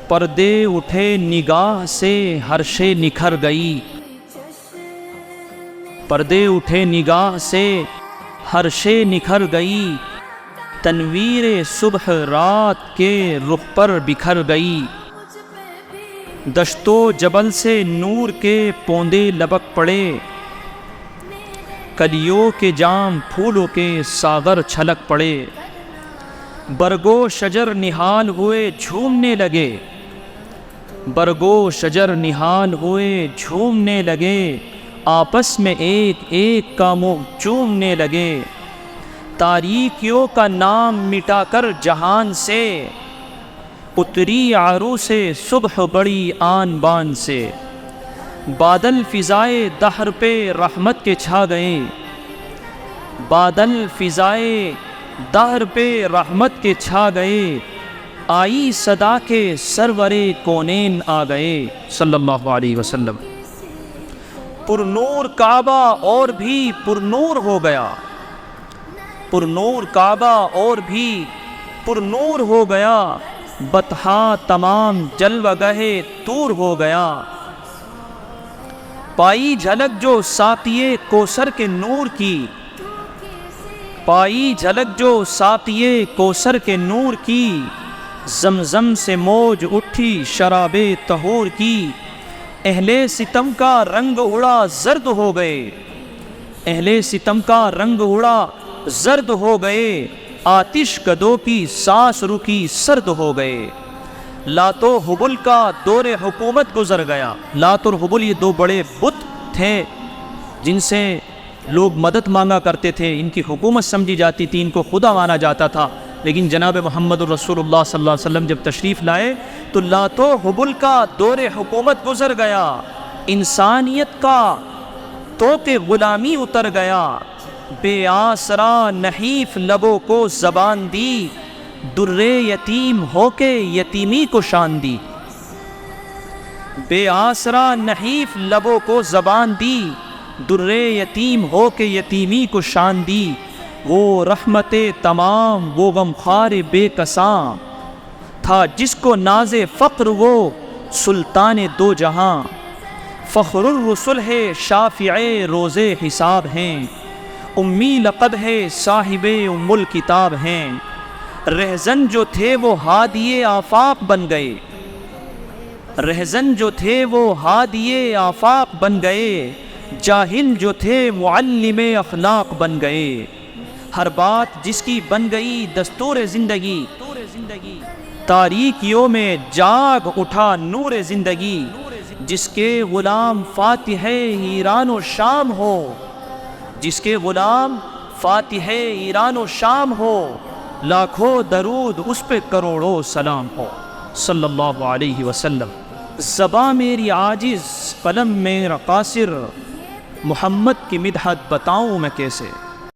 پردے اٹھے نگاہ سے ہر شے نکھر گئی، پردے اٹھے نگاہ سے ہر شے نکھر گئی، تنویر صبح رات کے رخ پر بکھر گئی، دشت و جبل سے نور کے پوندے لبک پڑے، کلیوں کے جام پھولوں کے ساغر چھلک پڑے، برگو شجر نہال ہوئے جھومنے لگے، برگو شجر نہال ہوئے جھومنے لگے، آپس میں ایک ایک کا منہ چومنے لگے، تاریکیوں کا نام مٹا کر جہان سے، اتری عروس صبح بڑی آن بان سے، بادل فضائے دہر پہ رحمت کے چھا گئے، بادل فضائے دہر پہ رحمت کے چھا گئے، آئی صدا کے سرور کونین آ گئے صلی اللہ علیہ وسلم۔ پر نور کعبہ اور بھی پر نور ہو گیا، پر نور کعبہ اور بھی پر نور ہو گیا، بطحا تمام جلوہ گہے طور ہو گیا، پائی جھلک جو ساقیے کوثر کے نور کی، پائی جھلک جو ساقیے کوثر کے نور کی، زمزم سے موج اٹھی شراب طہور کی، اہل ستم کا رنگ اڑا زرد ہو گئے، اہل ستم کا رنگ اڑا زرد ہو گئے، آتش گدوں کی سانس رکی سرد ہو گئے، لات و حبل کا دور حکومت گزر گیا۔ لات اور حبل یہ دو بڑے بت تھے جن سے لوگ مدد مانگا کرتے تھے، ان کی حکومت سمجھی جاتی تھی، ان کو خدا مانا جاتا تھا، لیکن جناب محمد الرسول اللہ صلی اللہ علیہ وسلم جب تشریف لائے تو لات و حبل کا دور حکومت گزر گیا، انسانیت کا طوق غلامی اتر گیا، بے آسرا نحیف لبوں کو زبان دی، در یتیم ہو کے یتیمی کو شان دی، بے آسرا نحیف لبوں کو زبان دی، در یتیم ہو کے یتیمی کو شان دی، وہ رحمت تمام وہ غمخوار بے کساں تھا، جس کو ناز فقر وہ سلطان دو جہاں، فخر الرسل ہے شافع روز حساب ہیں، امی لقب ہے صاحب ام الکتاب ہیں، رہزن جو تھے وہ ہادی آفاق بن گئے، رہزن جو تھے وہ ہادی آفاق بن گئے، جاہل جو تھے معلم اخلاق بن گئے، ہر بات جس کی بن گئی دستور زندگی، تاریکیوں میں جاگ اٹھا نور زندگی، جس کے غلام فاتح ایران و شام ہو، جس کے غلام فاتح ایران و شام ہو، لاکھوں درود اس پہ کروڑوں سلام ہو صلی اللہ علیہ وسلم۔ زباں میری عاجز قلم میرا قاصر، محمد کی مدحت بتاؤں میں کیسے،